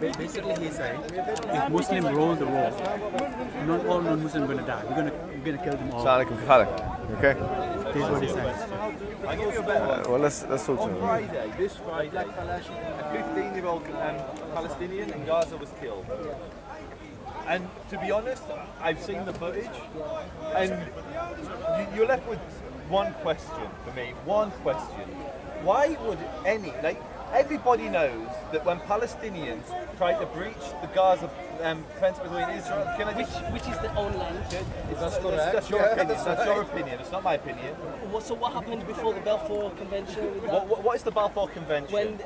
Basically, he's saying if Muslims roll the roll, not all non-Muslims are going to die. We're going to kill them all. Okay. This is what he's saying. I'll give you a better one. Well, let's talk to him. This Friday, a 15-year-old Palestinian in Gaza was killed. And to be honest, I've seen the footage, and you're left with one question for me. One question: why would everybody knows that when Palestinians try to breach the Gaza fence between Israel and which is their own land. That's your opinion. That's your opinion. It's not my opinion. So what happened before the Balfour Convention? What is the Balfour Convention? When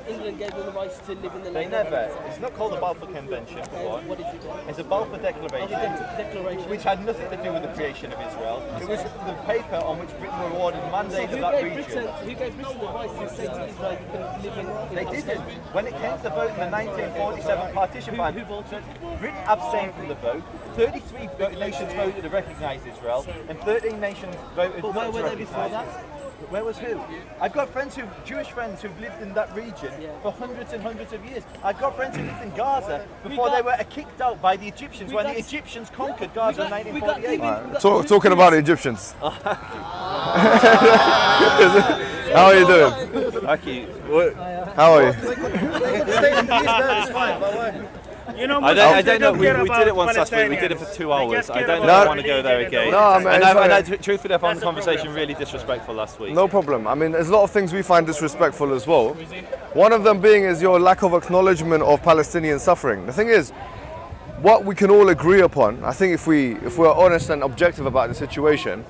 England gave them the rights to live in the land. They never. It's not called the Balfour Convention. What is it then? It's a Balfour Declaration, which had nothing to do with the creation of Israel. It was the paper on which Britain were awarded the mandate of that region. Who gave Britain the rights to say to Israel you can live in They didn't. When it came to the vote in the 1947 partition plan, who voted? Britain abstained from the vote. 33 nations voted to recognise Israel, and 13 nations voted But not where to were they before recognise that? it. Where was who? I've got friends Jewish friends who've lived in that region for hundreds and hundreds of years. I've got friends who lived in Gaza before they were kicked out by the Egyptians when the Egyptians conquered Gaza in 1948. Talking about the Egyptians. How are you doing? Thank you. How are you? You know, I don't know. We did it once last week. We did it for 2 hours. I don't know if I want to go there again. No, man, Truthfully, I found the conversation really disrespectful last week. No problem. I mean, there's a lot of things we find disrespectful as well. One of them being is your lack of acknowledgement of Palestinian suffering. The thing is, what we can all agree upon, I think if we're honest and objective about the situation,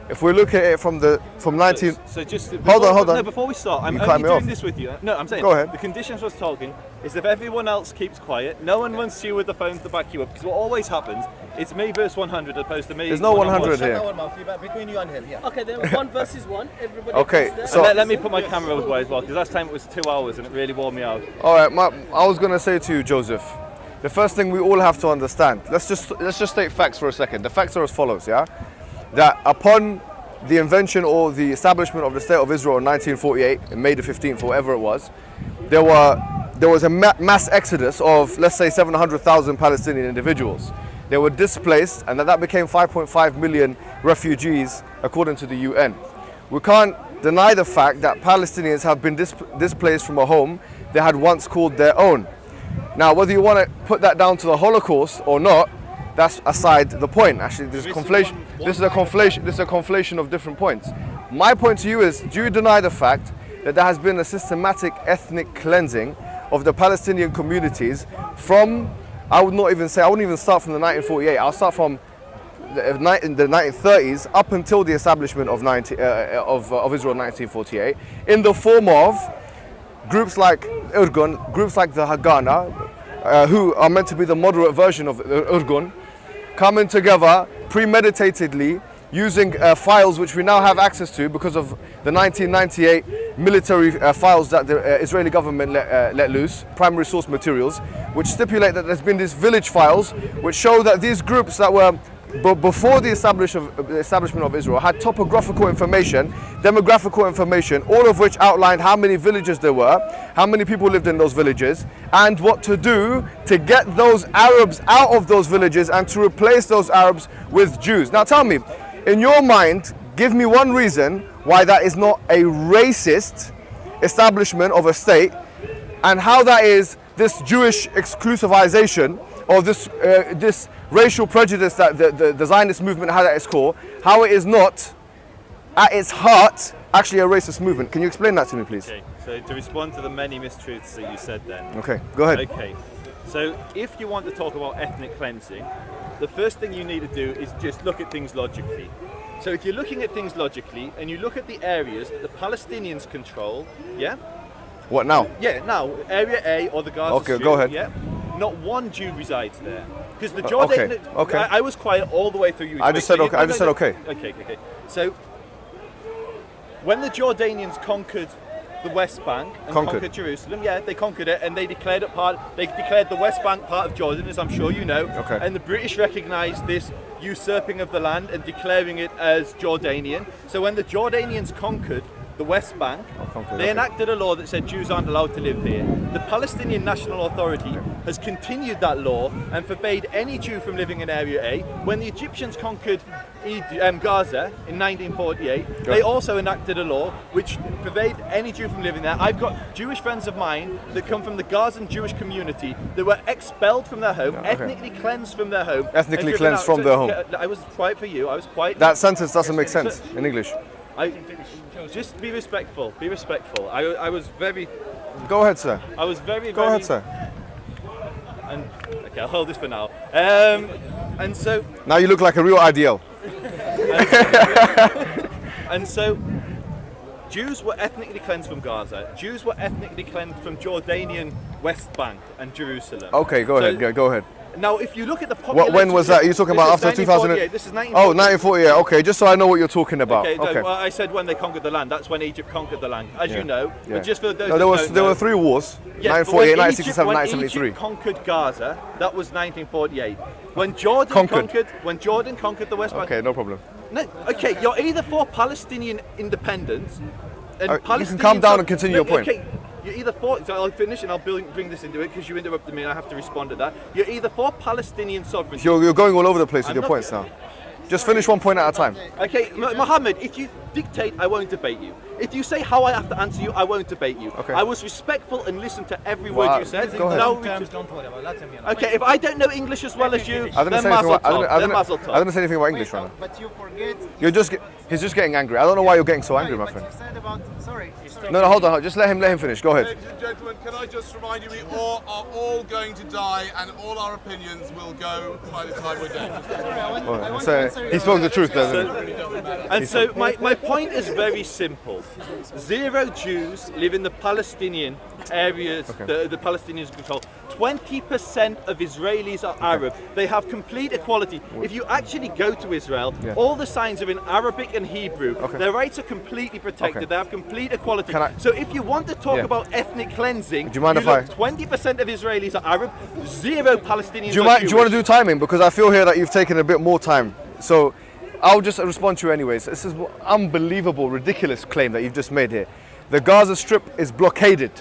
if we look at it from 19... So just... Hold on. No, before we start, I'm only doing this with you. No, I'm saying... Go ahead. The conditions I was talking is if everyone else keeps quiet, no one runs to you with the phone to back you up, because what always happens, it's me versus 100 as opposed to me... There's no 100 here. Between you and him, yeah. Okay, then 1 versus 1. Everybody. Okay, so let me put my camera away as well, because last time it was 2 hours and it really wore me out. All right, I was going to say to you, Joseph, the first thing we all have to understand, let's just state facts for a second. The facts are as follows, yeah? That upon the invention or the establishment of the State of Israel in 1948, in May the 15th, or whatever it was, there was a mass exodus of, let's say, 700,000 Palestinian individuals. They were displaced, and that became 5.5 million refugees, according to the UN. We can't deny the fact that Palestinians have been displaced from a home they had once called their own. Now, whether you want to put that down to the Holocaust or not, that's aside the point. Actually, this is a conflation of different points. My point to you is, do you deny the fact that there has been a systematic ethnic cleansing of the Palestinian communities from, I wouldn't even start from the 1948, I'll start from the 1930s up until the establishment of Israel in 1948, in the form of groups like Irgun, groups like the Haganah, who are meant to be the moderate version of Irgun, coming together premeditatedly using files which we now have access to because of the 1998 military files that the Israeli government let loose, primary source materials, which stipulate that there's been these village files which show that these groups that were before the establishment of Israel had topographical information, demographical information, all of which outlined how many villages there were, how many people lived in those villages, and what to do to get those Arabs out of those villages and to replace those Arabs with Jews. Now tell me, in your mind, give me one reason why that is not a racist establishment of a state, and how that is this Jewish exclusivization, or this racial prejudice that the Zionist movement had at its core, how it is not, at its heart, actually a racist movement. Can you explain that to me, please? Okay, so to respond to the many mistruths that you said then. Okay, go ahead. Okay, so if you want to talk about ethnic cleansing, the first thing you need to do is just look at things logically. So if you're looking at things logically, and you look at the areas that the Palestinians control, yeah? What now? Yeah, now, Area A or the Gaza Okay, Strip, go ahead. Yeah? Not one Jew resides there. Because the Jordan... Okay. I was quiet all the way through you. I just said okay. Okay. So, when the Jordanians conquered the West Bank and conquered Jerusalem, yeah, they conquered it, and they declared the West Bank part of Jordan, as I'm sure you know. Okay. And the British recognised this usurping of the land and declaring it as Jordanian. So when the Jordanians conquered the West Bank, conquered, they okay. enacted a law that said Jews aren't allowed to live here. The Palestinian National Authority has continued that law and forbade any Jew from living in Area A. When the Egyptians conquered Gaza in 1948, they also enacted a law which forbade any Jew from living there. I've got Jewish friends of mine that come from the Gazan Jewish community that were expelled from their home, ethnically cleansed from their home. Ethnically and driven cleansed out. from their home. I was quiet for you. I was quiet. That sentence doesn't make sense in English. Just be respectful. Be respectful. I was very. Go ahead, sir. I was very. Go ahead, sir. And okay, I'll hold this for now. And so. Now you look like a real IDL. And so, Jews were ethnically cleansed from Gaza. Jews were ethnically cleansed from Jordanian West Bank and Jerusalem. Okay, go ahead. Go ahead. Now, if you look at the population... When was that? Are you talking about after 2000? This is 1948. Oh, 1948. Okay, just so I know what you're talking about. Okay, Okay. well, I said when they conquered the land. That's when Egypt conquered the land, as you know. Yeah. But just for those No, there were three wars. Yes, 1948, when 1967, when 1973. Egypt conquered Gaza, that was 1948. When Jordan conquered the West Bank... Okay, no problem. No, okay, you're either for Palestinian independence and you Palestinian... can calm down and continue your point. Okay, you're either for... So I'll finish and I'll bring this into it because you interrupted me and I have to respond to that. You're either for Palestinian sovereignty... You're going all over the place with I'm your not- points now. Just finish one point at a time. Okay, Mohammed, if you dictate, I won't debate you. If you say how I have to answer you, I won't debate you. Okay. I was respectful and listened to every word you said. Go ahead. No, okay, if I don't know English as well as you, I then didn't say anything mazel about, tov. Then mazel I tov. didn't say anything about English right now. But you forget He's just getting angry. I don't know why you're getting so angry, my what friend. you said about. Sorry. No, hold on. Just let him finish. Go ahead. Ladies and gentlemen, can I just remind you, we all are all going to die, and all our opinions will go by the time we're dead. I want to So answer he your- spoke the truth, doesn't he? And so my point is very simple. Zero Jews live in the Palestinian areas, the Palestinians control. 20% of Israelis are Arab. They have complete equality. If you actually go to Israel, all the signs are in Arabic and Hebrew. Their rights are completely protected. Okay. They have complete equality. Can I- So if you want to talk Yeah. about ethnic cleansing, Do you mind if look, I- 20% of Israelis are Arab, zero Palestinians Do you are want to Jewish. do timing? Because I feel here that you've taken a bit more time. So I'll just respond to you anyways. This is unbelievable, ridiculous claim that you've just made here. The Gaza Strip is blockaded.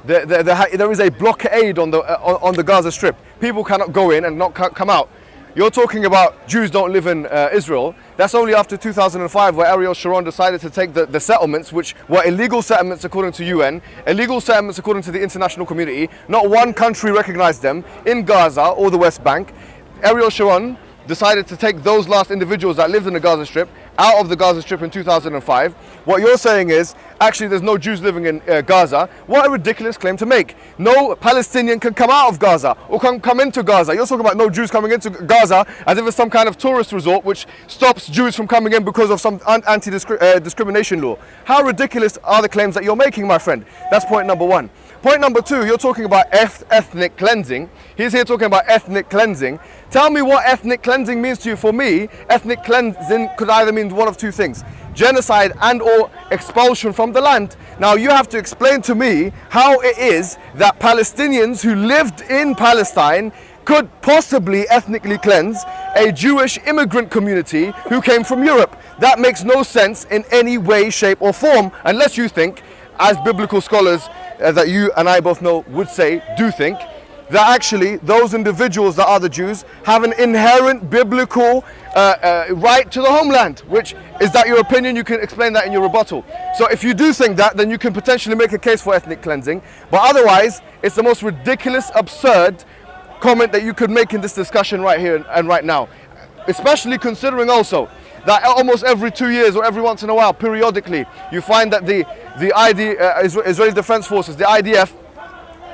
There is a blockade on the Gaza Strip. People cannot go in and not come out. You're talking about Jews don't live in Israel. That's only after 2005 where Ariel Sharon decided to take the settlements, which were illegal settlements according to UN, illegal settlements according to the international community. Not one country recognized them in Gaza or the West Bank. Ariel Sharon decided to take those last individuals that lived in the Gaza Strip out of the Gaza Strip in 2005. What you're saying is, actually there's no Jews living in Gaza. What a ridiculous claim to make. No Palestinian can come out of Gaza or come into Gaza. You're talking about no Jews coming into Gaza as if it's some kind of tourist resort which stops Jews from coming in because of some anti-discrimination law. How ridiculous are the claims that you're making, my friend? That's point number one. Point number two, you're talking about ethnic cleansing. He's here talking about ethnic cleansing. Tell me what ethnic cleansing means to you. For me, ethnic cleansing could either mean one of two things: genocide and or expulsion from the land. Now you have to explain to me how it is that Palestinians who lived in Palestine could possibly ethnically cleanse a Jewish immigrant community who came from Europe. That makes no sense in any way, shape or form, unless you think, as biblical scholars that you and I both know would say, do think, that actually those individuals that are the Jews have an inherent biblical right to the homeland. Which is that your opinion? You can explain that in your rebuttal. So if you do think that, then you can potentially make a case for ethnic cleansing. But otherwise, it's the most ridiculous, absurd comment that you could make in this discussion right here and right now. Especially considering also that almost every 2 years or every once in a while, periodically, you find that the Israeli Defense Forces, the IDF,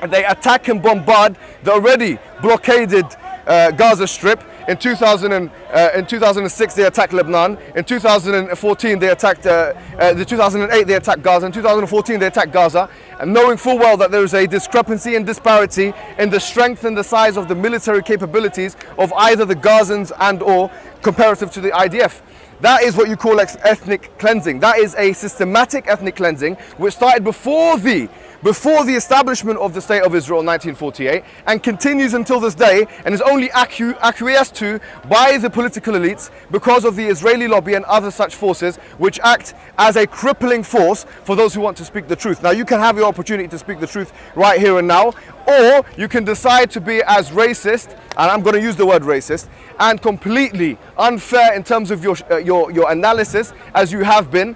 they attack and bombard the already blockaded Gaza Strip. In 2006 they attacked Lebanon. In 2014 they attacked, 2008 they attacked Gaza. In 2014 they attacked Gaza. And knowing full well that there is a discrepancy and disparity in the strength and the size of the military capabilities of either the Gazans and or comparative to the IDF. That is what you call ethnic cleansing. That is a systematic ethnic cleansing which started before the before the establishment of the State of Israel in 1948 and continues until this day and is only acquiesced to by the political elites because of the Israeli lobby and other such forces which act as a crippling force for those who want to speak the truth. Now you can have your opportunity to speak the truth right here and now, or you can decide to be as racist, and I'm going to use the word racist, and completely unfair in terms of your analysis as you have been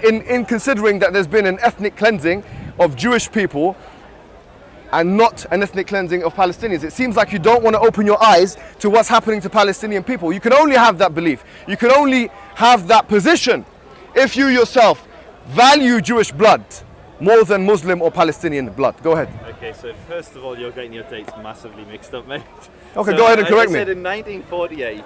in considering that there's been an ethnic cleansing of Jewish people and not an ethnic cleansing of Palestinians. It seems like you don't want to open your eyes to what's happening to Palestinian people. You can only have that belief. You can only have that position if you yourself value Jewish blood more than Muslim or Palestinian blood. Go ahead. Okay, so first of all, you're getting your dates massively mixed up, mate. Okay, So, go ahead and correct me. I said in 1948,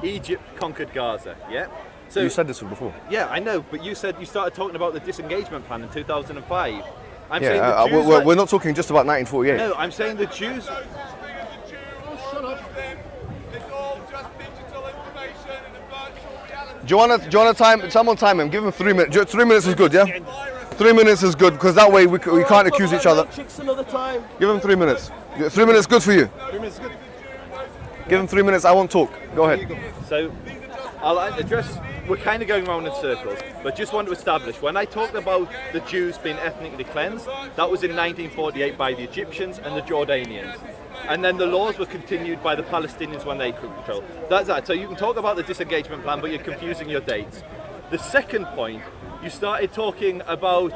Egypt conquered Gaza, yeah? So, You said this before. yeah, I know, but you said you started talking about the disengagement plan in 2005. I'm saying Yeah, the Jews we're not talking just about 1948. No, I'm saying the Jews... It's all just digital information in a virtual reality. Do you want to someone time him? Give him 3 minutes. 3 minutes is good, yeah? 3 minutes is good because that way we can't accuse each other. Chicks another time. Give him 3 minutes. 3 minutes good for you. 3 minutes good. Give him 3 minutes. I won't talk. Go ahead. So, I'll address, we're kind of going around in circles, but just want to establish, when I talked about the Jews being ethnically cleansed, that was in 1948 by the Egyptians and the Jordanians. And then the laws were continued by the Palestinians when they took control. That's that. So you can talk about the disengagement plan, but you're confusing your dates. The second point, you started talking about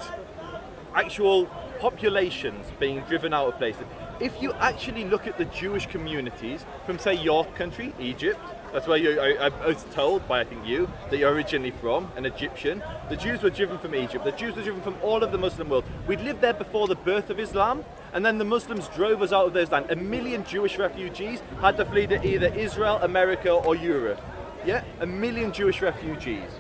actual populations being driven out of places. If you actually look at the Jewish communities from, say, your country, Egypt, that's where I was told by, I think you, that you're originally from, an Egyptian. The Jews were driven from Egypt. The Jews were driven from all of the Muslim world. We'd lived there before the birth of Islam, and then the Muslims drove us out of those lands. 1 million Jewish refugees had to flee to either Israel, America, or Europe. Yeah, 1 million Jewish refugees.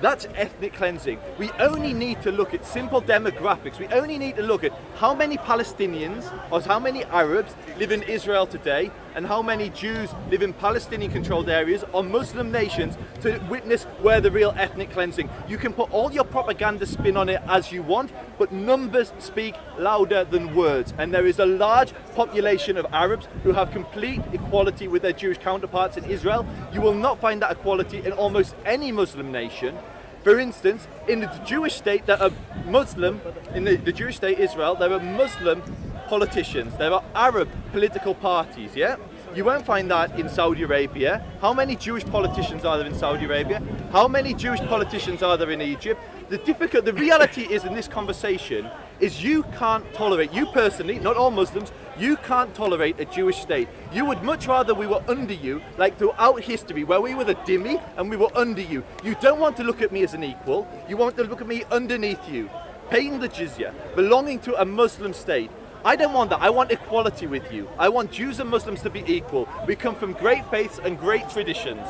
That's ethnic cleansing. We only need to look at simple demographics. We only need to look at how many Palestinians or how many Arabs live in Israel today and how many Jews live in Palestinian-controlled areas or Muslim nations to witness where the real ethnic cleansing. You can put all your propaganda spin on it as you want, but numbers speak louder than words. And there is a large population of Arabs who have complete equality with their Jewish counterparts in Israel. You will not find that equality in almost any Muslim nation. For instance, in the Jewish state that are Muslim, in the Jewish state Israel, there are Muslim politicians, there are Arab political parties, yeah? You won't find that in Saudi Arabia. How many Jewish politicians are there in Saudi Arabia? How many Jewish politicians are there in Egypt? The reality is in this conversation is you can't tolerate, you personally, not all Muslims, you can't tolerate a Jewish state. You would much rather we were under you, like throughout history, where we were the dhimmi and we were under you. You don't want to look at me as an equal, you want to look at me underneath you, paying the jizya, belonging to a Muslim state. I don't want that. I want equality with you. I want Jews and Muslims to be equal. We come from great faiths and great traditions.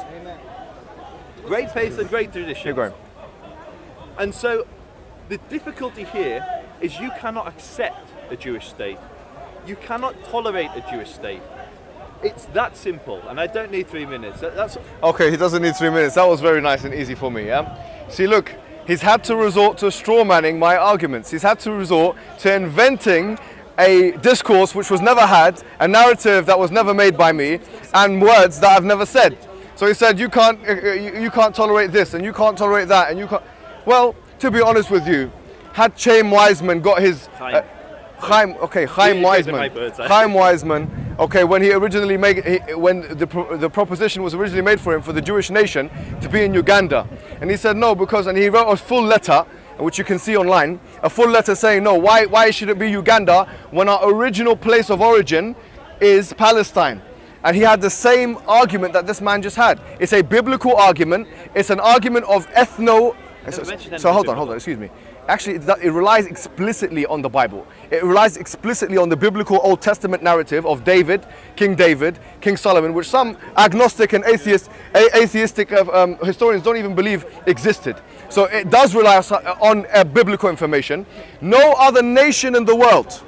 Great faiths and great traditions. Keep going. And so the difficulty here is you cannot accept a Jewish state. You cannot tolerate a Jewish state. It's that simple, and I don't need 3 minutes. That's Okay, he doesn't need 3 minutes. That was very nice and easy for me, yeah? See, look, he's had to resort to straw manning my arguments. He's had to resort to inventing a discourse which was never had, a narrative that was never made by me, and words that I've never said. So he said, you can't tolerate this, and you can't tolerate that, and you can't... Well, to be honest with you, had Chaim Wiseman got his... Chaim Wiseman, okay, when he originally when the proposition was originally made for him for the Jewish nation to be in Uganda, and he said no because, and he wrote a full letter, which you can see online, a full letter saying no, why should it be Uganda when our original place of origin is Palestine? And he had the same argument that this man just had. It's a biblical argument. It's an argument of ethno. So hold on, excuse me. Actually, it relies explicitly on the Bible. It relies explicitly on the biblical Old Testament narrative of David, King Solomon, which some agnostic and atheistic historians don't even believe existed. So it does rely on biblical information. No other nation in the world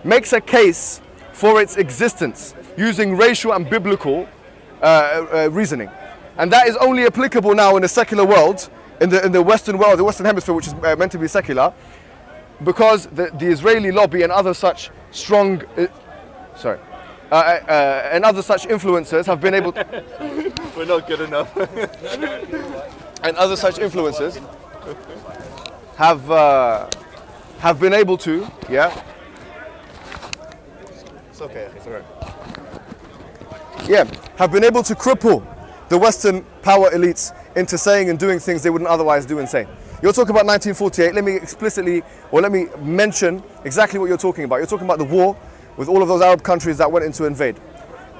makes a case for its existence using racial and biblical reasoning. And that is only applicable now in the secular world, in the Western world, the Western hemisphere, which is meant to be secular. because the Israeli lobby and other such strong, and other such influencers have been able. We're not good enough. And other such influencers have been able to, yeah. It's okay. It's alright. Yeah, have been able to cripple the Western power elites into saying and doing things they wouldn't otherwise do and say. You're talking about 1948. Let me mention exactly what you're talking about. You're talking about the war with all of those Arab countries that went in to invade.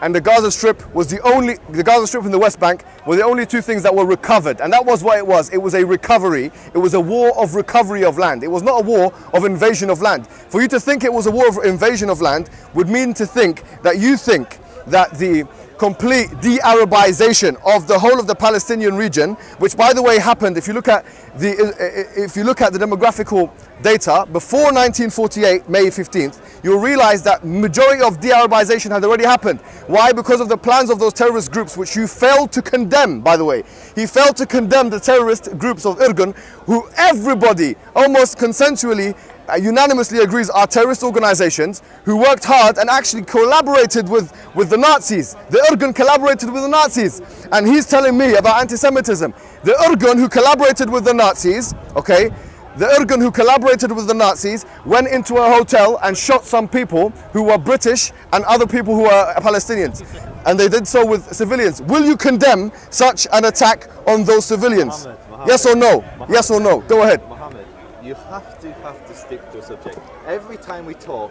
And the Gaza Strip the Gaza Strip and the West Bank were the only two things that were recovered. And that was what it was. It was a recovery. It was a war of recovery of land. It was not a war of invasion of land. For you to think it was a war of invasion of land would mean to think that you think that the complete de-Arabization of the whole of the Palestinian region, which by the way happened, if you look at the demographical data before 1948, May 15th, you'll realize that majority of de-Arabization had already happened. Why? Because of the plans of those terrorist groups, which you failed to condemn, by the way. He failed to condemn the terrorist groups of Irgun, who everybody almost consensually unanimously agrees are terrorist organizations who worked hard and actually collaborated with the Nazis. The Irgun collaborated with the Nazis. And he's telling me about anti-Semitism. The Irgun who collaborated with the Nazis, okay, the Irgun who collaborated with the Nazis went into a hotel and shot some people who were British and other people who were Palestinians. And they did so with civilians. Will you condemn such an attack on those civilians? Mohammed. Yes or no? Yes or no? Go ahead. Mohammed, you have to stick to a subject. Every time we talk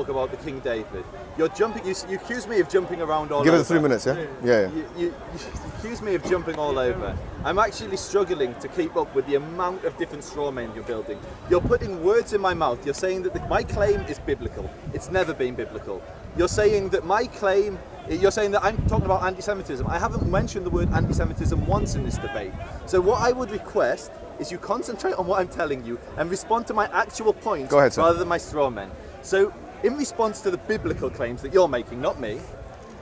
about the King David. You're jumping. You accuse me of jumping around all over. Give it 3 minutes, yeah? Yeah. You accuse me of jumping all over. I'm actually struggling to keep up with the amount of different straw men you're building. You're putting words in my mouth. You're saying that my claim is biblical. It's never been biblical. You're saying that I'm talking about anti-Semitism. I haven't mentioned the word anti-Semitism once in this debate. So what I would request is you concentrate on what I'm telling you and respond to my actual points. Go ahead, sir. Rather than my straw men. So in response to the biblical claims that you're making, not me,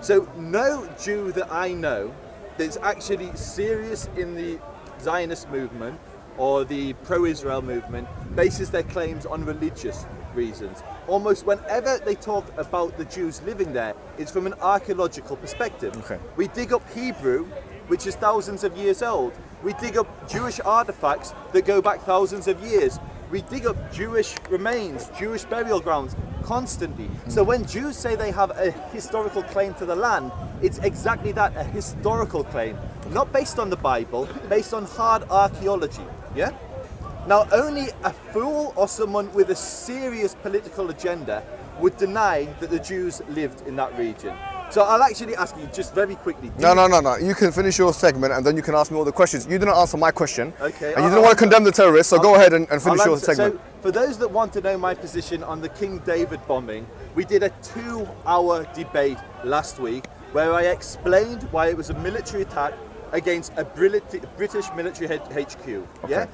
so no Jew that I know that's actually serious in the Zionist movement or the pro-Israel movement bases their claims on religious reasons. Almost whenever they talk about the Jews living there, it's from an archaeological perspective. Okay. We dig up Hebrew, which is thousands of years old. We dig up Jewish artifacts that go back thousands of years. We dig up Jewish remains, Jewish burial grounds constantly. So when Jews say they have a historical claim to the land, it's exactly that, a historical claim. Not based on the Bible, based on hard archaeology. Yeah? Now only a fool or someone with a serious political agenda would deny that the Jews lived in that region. So I'll actually ask you just very quickly. No. You can finish your segment and then you can ask me all the questions. You didn't answer my question. Okay. And you didn't want to condemn the terrorists, so go ahead and finish your segment. So for those that want to know my position on the King David bombing, we did a 2-hour debate last week where I explained why it was a military attack against a British military HQ. Yeah? Okay.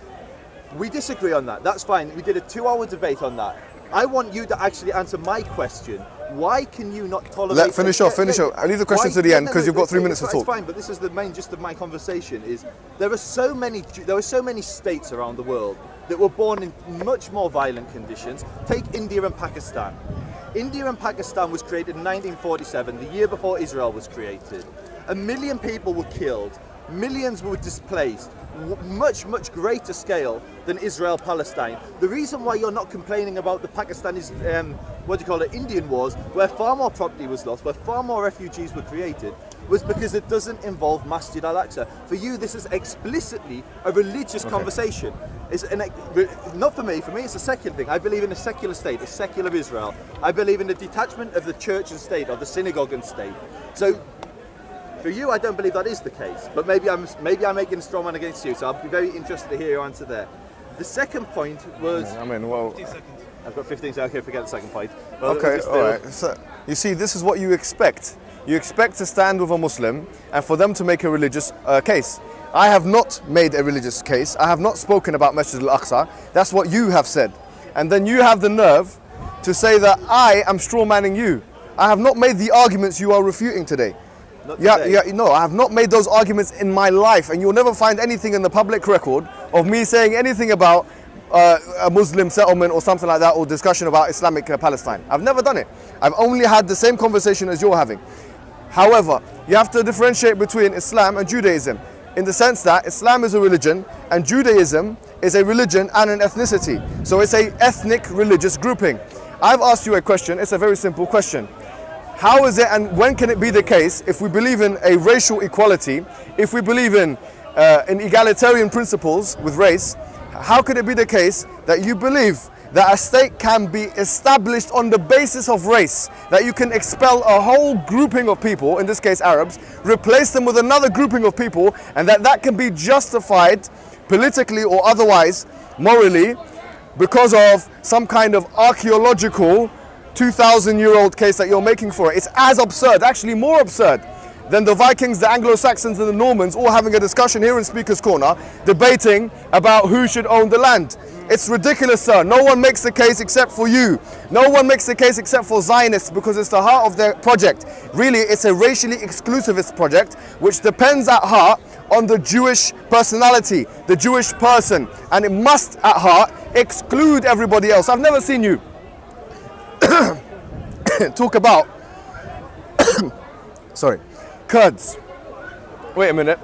We disagree on that. That's fine. We did a 2-hour debate on that. I want you to actually answer my question. Why can you not tolerate... Finish off. I'll leave the question to the end because you've got 3 minutes to talk. It's fine, but this is the main gist of my conversation is there are so many states around the world that were born in much more violent conditions. Take India and Pakistan. India and Pakistan was created in 1947, the year before Israel was created. 1 million people were killed. Millions were displaced. Much greater scale than Israel-Palestine. The reason why you're not complaining about the Pakistani's, Indian wars, where far more property was lost, where far more refugees were created, was because it doesn't involve Masjid al-Aqsa. For you, this is explicitly a religious conversation. Not for me it's a secular thing. I believe in a secular state, a secular Israel. I believe in the detachment of the church and state, or the synagogue and state. So, for you, I don't believe that is the case, but maybe I'm making a strong man against you, so I'll be very interested to hear your answer there. The second point was... 15 seconds. I've got 15 seconds, okay, forget the second point. Well, Okay, all right. So, you see, this is what you expect. You expect to stand with a Muslim and for them to make a religious case. I have not made a religious case. I have not spoken about Masjid al-Aqsa. That's what you have said. And then you have the nerve to say that I am strawmanning you. I have not made the arguments you are refuting today. No, I have not made those arguments in my life, and you'll never find anything in the public record of me saying anything about a Muslim settlement or something like that, or discussion about Islamic Palestine. I've never done it. I've only had the same conversation as you're having. However, you have to differentiate between Islam and Judaism, in the sense that Islam is a religion and Judaism is a religion and an ethnicity. So it's a ethnic religious grouping. I've asked you a question. It's a very simple question. How is it and when can it be the case, if we believe in a racial equality, if we believe in egalitarian principles with race, how could it be the case that you believe that a state can be established on the basis of race, that you can expel a whole grouping of people, in this case Arabs, replace them with another grouping of people, and that can be justified politically or otherwise, morally, because of some kind of archaeological 2,000-year-old case that you're making for it? It's as absurd, actually more absurd, than the Vikings, the Anglo-Saxons and the Normans all having a discussion here in Speaker's Corner, debating about who should own the land. It's ridiculous, sir. No one makes the case except for you. No one makes the case except for Zionists, because it's the heart of their project. Really, it's a racially exclusivist project, which depends at heart on the Jewish personality, the Jewish person, and it must at heart exclude everybody else. I've never seen you talk about sorry, Kurds. Wait a minute.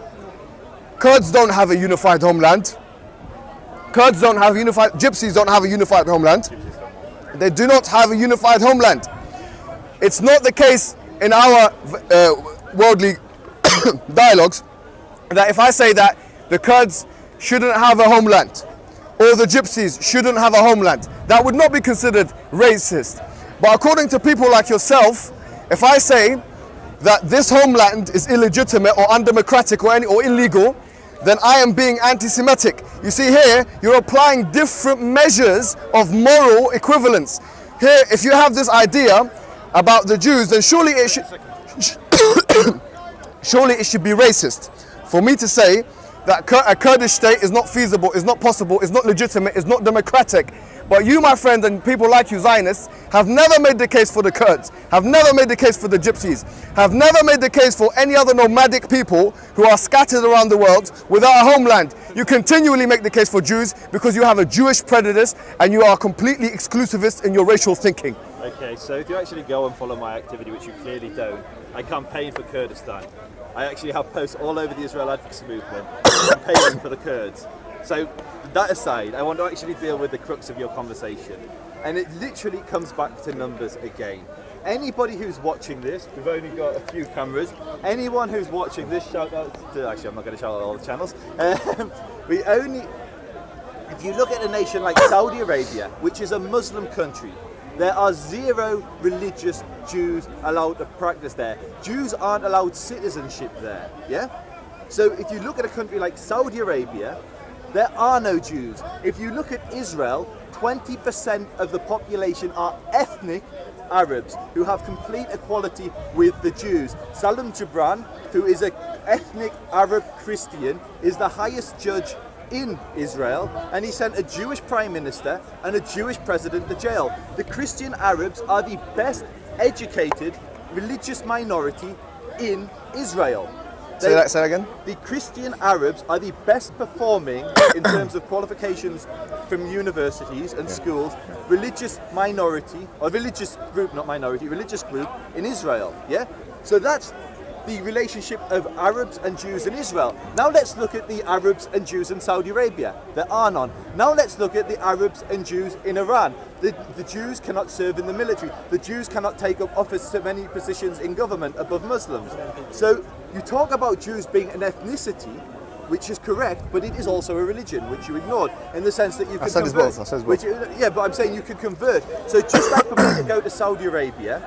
Kurds don't have a unified homeland. Kurds don't have unified, Gypsies don't have a unified homeland. They do not have a unified homeland. It's not the case in our worldly dialogues that if I say that the Kurds shouldn't have a homeland, or the Gypsies shouldn't have a homeland, that would not be considered racist. But according to people like yourself, if I say that this homeland is illegitimate or undemocratic or illegal, then I am being anti-Semitic. You see here, you're applying different measures of moral equivalence. Here, if you have this idea about the Jews, then surely it should surely it should be racist for me to say that a Kurdish state is not feasible, is not possible, is not legitimate, is not democratic. But you, my friend, and people like you, Zionists, have never made the case for the Kurds, have never made the case for the Gypsies, have never made the case for any other nomadic people who are scattered around the world without a homeland. You continually make the case for Jews because you have a Jewish prejudice and you are completely exclusivist in your racial thinking. Okay, so if you actually go and follow my activity, which you clearly don't, I campaign for Kurdistan. I actually have posts all over the Israel advocacy movement campaigning for the Kurds. So that aside, I want to actually deal with the crux of your conversation. And it literally comes back to numbers again. Anybody who's watching this, we've only got a few cameras, anyone who's watching this, shout out to, actually I'm not going to shout out all the channels. If you look at a nation like Saudi Arabia, which is a Muslim country, there are 0 religious Jews allowed to practice there. Jews aren't allowed citizenship there, yeah? So if you look at a country like Saudi Arabia, there are no Jews. If you look at Israel, 20% of the population are ethnic Arabs who have complete equality with the Jews. Salam Gibran, who is an ethnic Arab Christian, is the highest judge in Israel, and he sent a Jewish prime minister and a Jewish president to jail. The Christian Arabs are the best educated religious minority in Israel. Say that again? The Christian Arabs are the best performing in terms of qualifications from universities and schools, religious minority, or religious group, not minority, religious group in Israel, yeah? So that's the relationship of Arabs and Jews in Israel. Now let's look at the Arabs and Jews in Saudi Arabia. There are none. Now let's look at the Arabs and Jews in Iran. The Jews cannot serve in the military. The Jews cannot take up office to many positions in government above Muslims. So you talk about Jews being an ethnicity, which is correct, but it is also a religion, which you ignored, in the sense that you can convert. I said both. Yeah, but I'm saying you can convert. So just like for me to go to Saudi Arabia,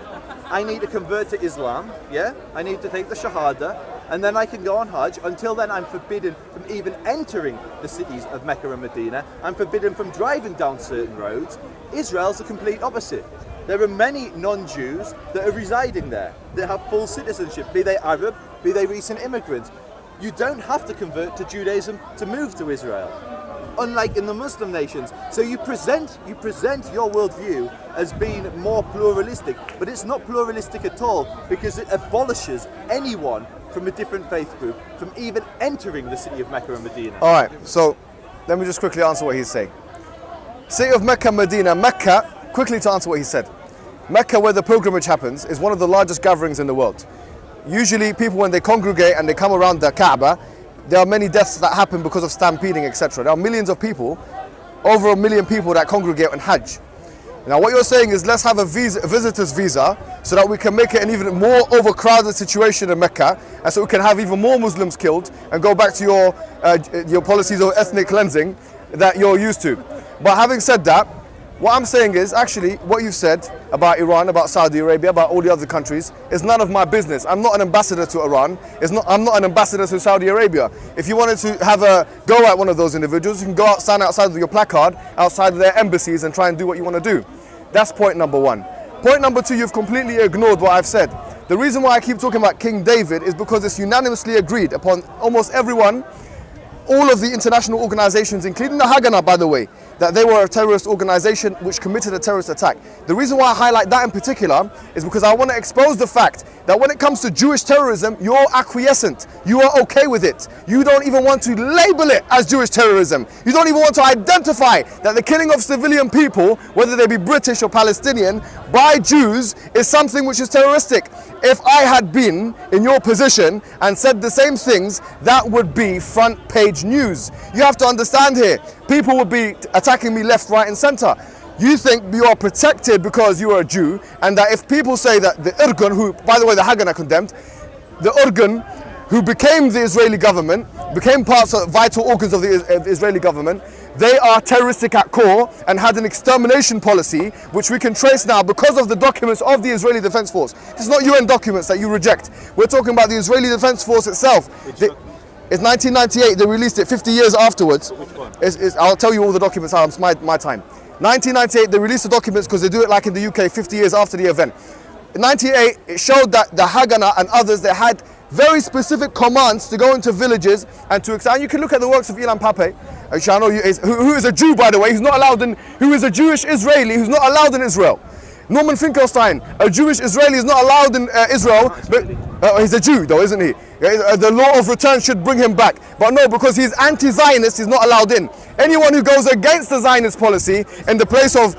I need to convert to Islam, yeah? I need to take the Shahada, and then I can go on Hajj. Until then, I'm forbidden from even entering the cities of Mecca and Medina. I'm forbidden from driving down certain roads. Israel's the complete opposite. There are many non-Jews that are residing there, that have full citizenship, be they Arab, be they recent immigrants. You don't have to convert to Judaism to move to Israel, unlike in the Muslim nations. So you present your worldview as being more pluralistic, but it's not pluralistic at all, because it abolishes anyone from a different faith group from even entering the city of Mecca and Medina. All right, so let me just quickly answer what he's saying. City of Mecca, Medina. Mecca, quickly to answer what he said. Mecca, where the pilgrimage happens, is one of the largest gatherings in the world. Usually people, when they congregate and they come around the Kaaba, there are many deaths that happen because of stampeding, etc. There are millions of people, over 1 million people that congregate on Hajj. Now what you're saying is let's have a visitor's visa so that we can make it an even more overcrowded situation in Mecca, and so we can have even more Muslims killed and go back to your policies of ethnic cleansing that you're used to. But having said that, what I'm saying is actually what you said about Iran, about Saudi Arabia, about all the other countries is none of my business. I'm not an ambassador to Iran. I'm not an ambassador to Saudi Arabia. If you wanted to have a go at one of those individuals, you can go out, stand outside with your placard, outside of their embassies and try and do what you want to do. That's point number one. Point number two, you've completely ignored what I've said. The reason why I keep talking about King David is because it's unanimously agreed upon almost everyone, all of the international organizations, including the Haganah, by the way, that they were a terrorist organization which committed a terrorist attack. The reason why I highlight that in particular is because I want to expose the fact that when it comes to Jewish terrorism, you're acquiescent. You are okay with it. You don't even want to label it as Jewish terrorism. You don't even want to identify that the killing of civilian people, whether they be British or Palestinian, by Jews is something which is terroristic. If I had been in your position and said the same things, that would be front page news. You have to understand here, people would be attacking me left, right and center. You think you are protected because you are a Jew, and that if people say that the Irgun, who, by the way, the Haganah condemned, the Irgun, who became the Israeli government, became parts of vital organs of the Israeli government, they are terroristic at core and had an extermination policy, which we can trace now because of the documents of the Israeli Defense Force. It's not UN documents that you reject. We're talking about the Israeli Defense Force itself. It's 1998, they released it 50 years afterwards. Which one? I'll tell you all the documents, it's my time. 1998, they released the documents because they do it like in the UK 50 years after the event. In 1998, it showed that the Haganah and others, they had very specific commands to go into villages and to examine. You can look at the works of Ilan Pappé, which I know who is a Jew, by the way, who is a Jewish Israeli who's not allowed in Israel. Norman Finkelstein, a Jewish Israeli, is not allowed in Israel, but he's a Jew though, isn't he? The law of return should bring him back. But no, because he's anti-Zionist, he's not allowed in. Anyone who goes against the Zionist policy in the place of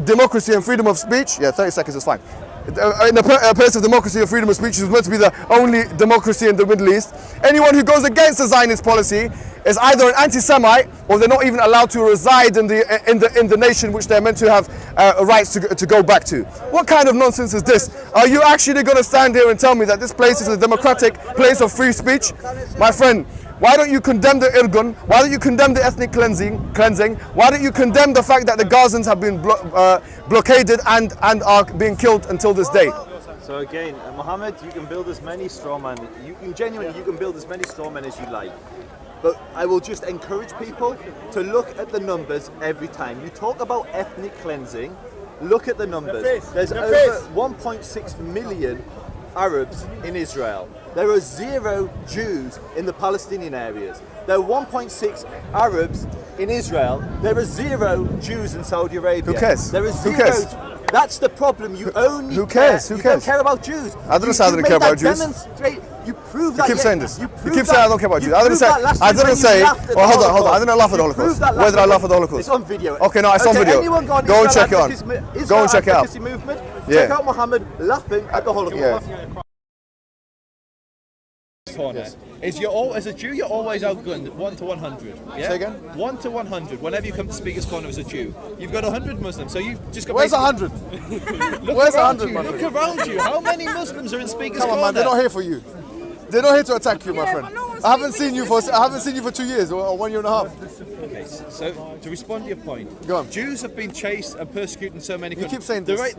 democracy and freedom of speech, 30 seconds is fine. In the place of democracy and freedom of speech, which is meant to be the only democracy in the Middle East, anyone who goes against the Zionist policy is either an anti-Semite or they're not even allowed to reside in the nation which they're meant to have rights to go back to. What kind of nonsense is this? Are you actually going to stand here and tell me that this place is a democratic place of free speech? My friend, why don't you condemn the Irgun? Why don't you condemn the ethnic cleansing? Why don't you condemn the fact that the Gazans have been blockaded and are being killed until this day? So again, Mohammed, you can build as many strawmen. You can build as many strawmen as you like. But I will just encourage people to look at the numbers every time. You talk about ethnic cleansing, look at the numbers. There's over 1.6 million Arabs in Israel. There are 0 Jews in the Palestinian areas. There are 1.6 Arabs in Israel. There are 0 Jews in Saudi Arabia. Who cares? There are 0. Who cares? That's the problem. You only Who cares? Care, Who you don't cares? care about Jews. I didn't say I didn't care about Jews. You prove that. You keep saying this. You keep saying I don't care about Jews. I didn't say. Oh, hold on. I didn't laugh at the Holocaust. Where Where did I laugh at the Holocaust? It's on video. Okay, no, it's on video. Go and check it out. Go and check it out. Movement. Yeah. Check out Muhammad laughing at the Holocaust. Yeah. Is you're all, as a Jew, you're always outgunned 1 to 100. Yeah? Say again? 1 to 100. Whenever you come to Speaker's Corner as a Jew, you've got 100 Muslims. So you've just got. Where's 100? Where's 100, man? Look around you. How many Muslims are in Speaker's Come on, Corner? man. They're not here for you. They're not here to attack you, my friend. I haven't seen you for 2 years or 1 year and a half. Okay, so to respond to your point, Go on. Jews have been chased and persecuted in so many countries. keep saying this.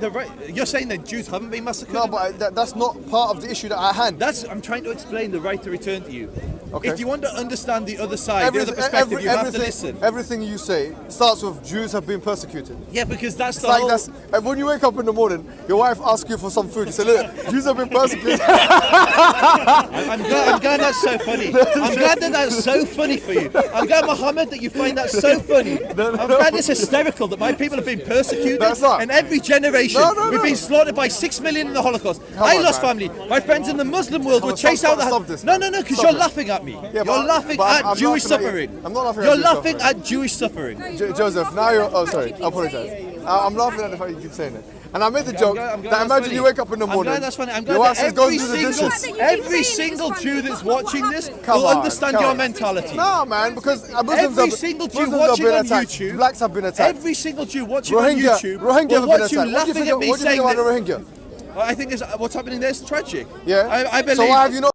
You're saying that Jews haven't been massacred? No, but that's not part of the issue that I hand. I'm trying to explain the right to return to you. Okay. If you want to understand the other side, the other perspective, you have to listen. Everything you say starts with Jews have been persecuted. Yeah, because that's the It's whole... like when you wake up in the morning, your wife asks you for some food. You say, look, Jews have been persecuted. I'm glad that's so funny. I'm glad that that's so funny for you. I'm glad, Mohammed, that you find that so funny. I'm glad it's hysterical that my people have been persecuted. That's not. And every generation, No. we've been slaughtered by 6 million in the Holocaust. Come I on, lost man. family. My friends in the Muslim world were chased out. Stop this. No, because you're laughing at at me. Yeah, You're laughing at I'm Jewish laughing at suffering. you. I'm not laughing You're at Jewish laughing suffering. at Jewish suffering. Joseph, now you're. Oh, sorry. I apologize. I'm laughing at the fact you keep saying it. And I made the joke I'm glad that that's imagine funny. you wake up in the I'm morning. glad that's funny. I'm glad your wife that says, go do the dishes. every single Jew that's watching this Come will on, understand come your on. mentality. No, man, because Muslims Every have, single Jew Muslims have watching been on attacked. YouTube, Blacks have been attacked. Every single Jew watching on Rohingya YouTube have will been watch you attacked. What do you laughing think at me about saying the that. Rohingya? I think what's happening there is tragic. Yeah. I believe. So why have you not?